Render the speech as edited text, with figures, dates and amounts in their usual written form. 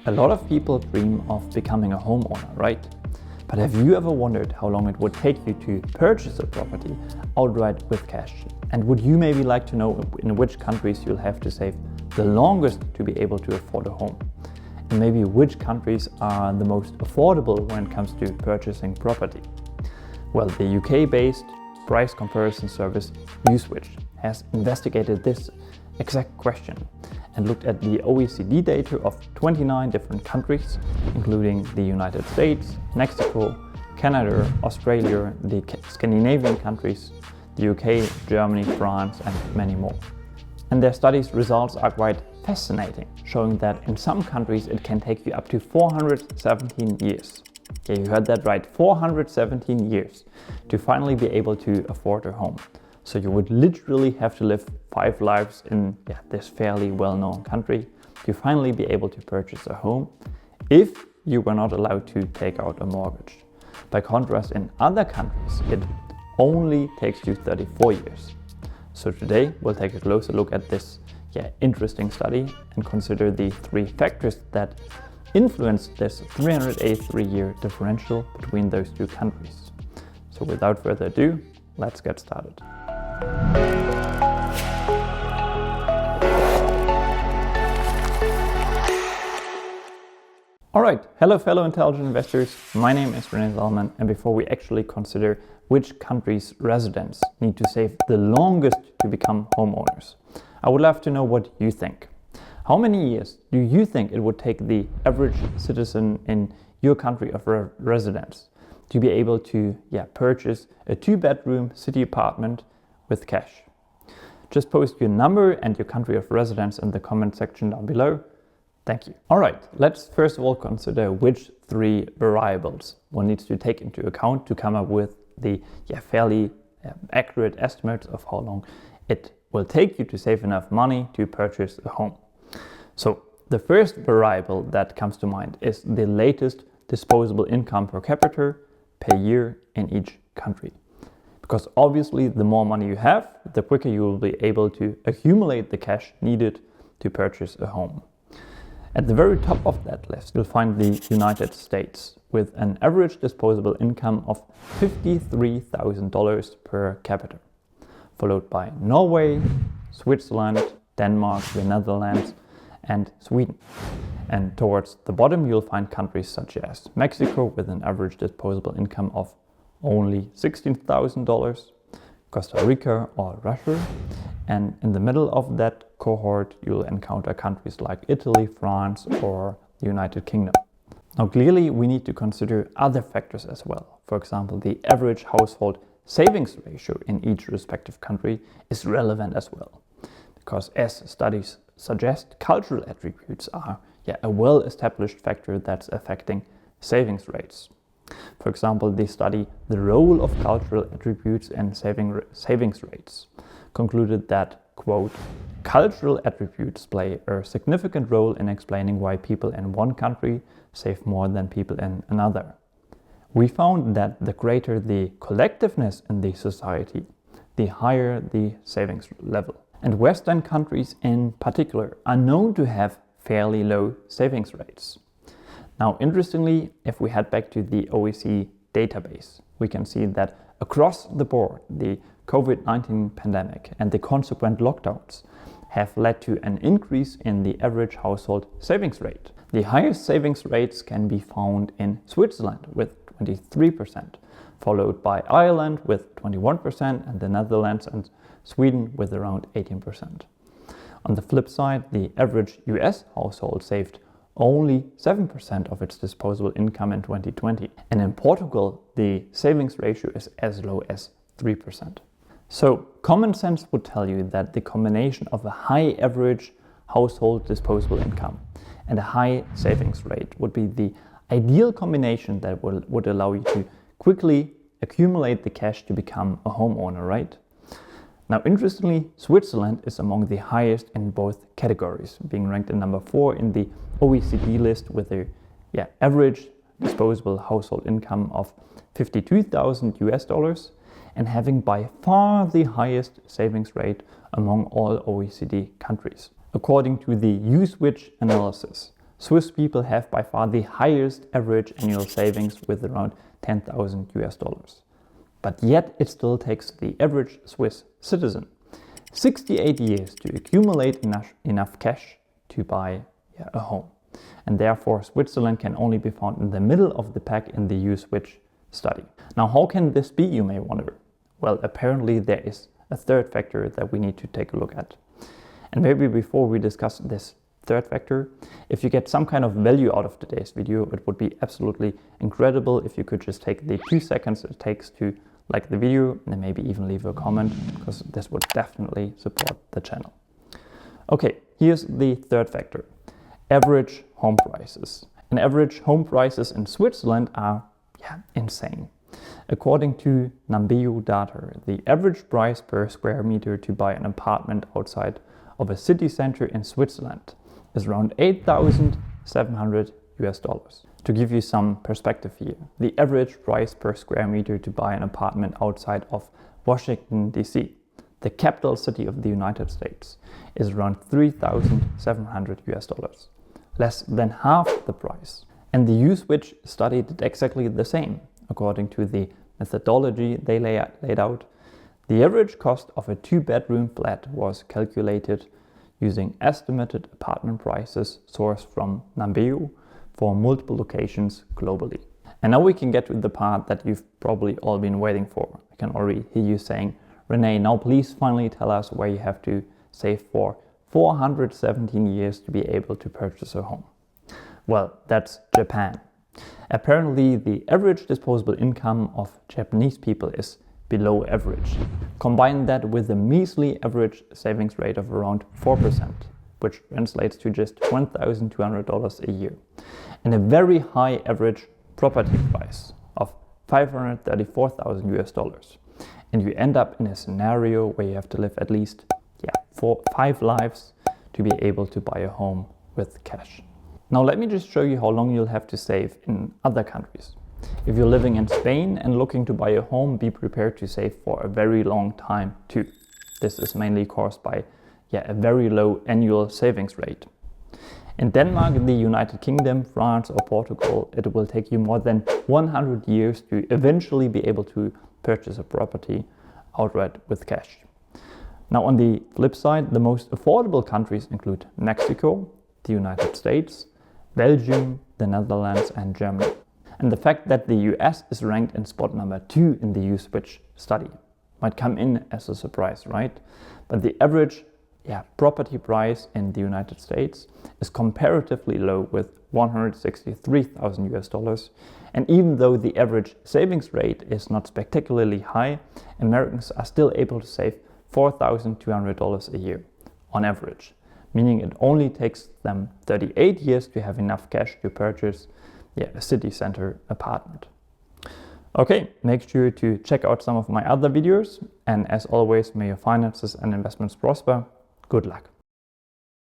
A lot of people dream of becoming a homeowner, right? But have you ever wondered how long it would take you to purchase a property outright with cash? And would you maybe like to know in which countries you'll have to save the longest to be able to afford a home? And maybe which countries are the most affordable when it comes to purchasing property? Well, the UK-based price comparison service Uswitch has investigated this exact question and looked at the OECD data of 29 different countries, including the United States, Mexico, Canada, Australia, the Scandinavian countries, the UK, Germany, France, and many more. And their study's results are quite fascinating, showing that in some countries it can take you up to 417 years. Yeah, you heard that right, 417 years to finally be able to afford a home. So you would literally have to live 5 lives in this fairly well-known country to finally be able to purchase a home if you were not allowed to take out a mortgage. By contrast, in other countries, it only takes you 34 years. So today we'll take a closer look at this interesting study and consider the 3 factors that influence this 383-year differential between those 2 countries. So without further ado, let's get started. Alright, hello fellow intelligent investors, my name is René Zalman, and before we actually consider which countries residents need to save the longest to become homeowners, I would love to know what you think. How many years do you think it would take the average citizen in your country of residence to be able to purchase a 2-bedroom city apartment with cash? Just post your number and your country of residence in the comment section down below. Thank you. All right, let's first of all consider which 3 variables one needs to take into account to come up with the fairly accurate estimates of how long it will take you to save enough money to purchase a home. So the first variable that comes to mind is the latest disposable income per capita per year in each country. Because obviously the more money you have, the quicker you will be able to accumulate the cash needed to purchase a home. At the very top of that list, you'll find the United States with an average disposable income of $53,000 per capita, followed by Norway, Switzerland, Denmark, the Netherlands, and Sweden. And towards the bottom, you'll find countries such as Mexico with an average disposable income of only $16,000, Costa Rica or Russia, and in the middle of that cohort you'll encounter countries like Italy, France or the United Kingdom. Now clearly we need to consider other factors as well. For example, the average household savings ratio in each respective country is relevant as well, because as studies suggest, cultural attributes are a well-established factor that's affecting savings rates. For example, they study the role of cultural attributes in savings rates, concluded that, quote, cultural attributes play a significant role in explaining why people in one country save more than people in another. We found that the greater the collectiveness in the society, the higher the savings level. And Western countries in particular are known to have fairly low savings rates. Now, interestingly, if we head back to the OECD database, we can see that across the board, the COVID-19 pandemic and the consequent lockdowns have led to an increase in the average household savings rate. The highest savings rates can be found in Switzerland with 23%, followed by Ireland with 21% and the Netherlands and Sweden with around 18%. On the flip side, the average US household saved only 7% of its disposable income in 2020. And in Portugal, the savings ratio is as low as 3%. So common sense would tell you that the combination of a high average household disposable income and a high savings rate would be the ideal combination that would allow you to quickly accumulate the cash to become a homeowner, right? Now, interestingly, Switzerland is among the highest in both categories, being ranked at number 4 in the OECD list with a average disposable household income of $52,000 and having by far the highest savings rate among all OECD countries. According to the Uswitch analysis, Swiss people have by far the highest average annual savings with around 10,000 US dollars. But yet it still takes the average Swiss citizen 68 years to accumulate enough cash to buy a home. And therefore Switzerland can only be found in the middle of the pack in the Uswitch study. Now, how can this be, you may wonder? Well, apparently there is a third factor that we need to take a look at. And maybe before we discuss this third factor, if you get some kind of value out of today's video, it would be absolutely incredible if you could just take the 2 seconds it takes to like the video and maybe even leave a comment, because this would definitely support the channel. Okay, here's the third factor. Average home prices. And average home prices in Switzerland are insane. According to Numbeo data, the average price per square meter to buy an apartment outside of a city center in Switzerland is around 8,700 US dollars. To give you some perspective here, the average price per square meter to buy an apartment outside of Washington, D.C., the capital city of the United States, is around 3,700 US dollars. Less than half the price. And the Uswitch study did exactly the same. According to the methodology they laid out, the average cost of a 2-bedroom flat was calculated using estimated apartment prices sourced from Numbeo for multiple locations globally. And now we can get to the part that you've probably all been waiting for. I can already hear you saying, Renee, now please finally tell us where you have to save for 417 years to be able to purchase a home. Well, that's Japan. Apparently, the average disposable income of Japanese people is below average. Combine that with a measly average savings rate of around 4%, which translates to just $1,200 a year, and a very high average property price of 534,000 US dollars. And you end up in a scenario where you have to live at least 5 lives to be able to buy a home with cash. Now let me just show you how long you'll have to save in other countries. If you're living in Spain and looking to buy a home, be prepared to save for a very long time too. This is mainly caused by a very low annual savings rate. In Denmark, the United Kingdom, France or Portugal, it will take you more than 100 years to eventually be able to purchase a property outright with cash. Now on the flip side, the most affordable countries include Mexico, the United States, Belgium, the Netherlands and Germany. And the fact that the US is ranked in spot number 2 in the Uswitch study might come in as a surprise, right? But the average property price in the United States is comparatively low with 163,000 US dollars. And even though the average savings rate is not spectacularly high, Americans are still able to save $4,200 a year on average, meaning it only takes them 38 years to have enough cash to purchase a city center apartment. Okay, make sure to check out some of my other videos, and as always, may your finances and investments prosper. Good luck.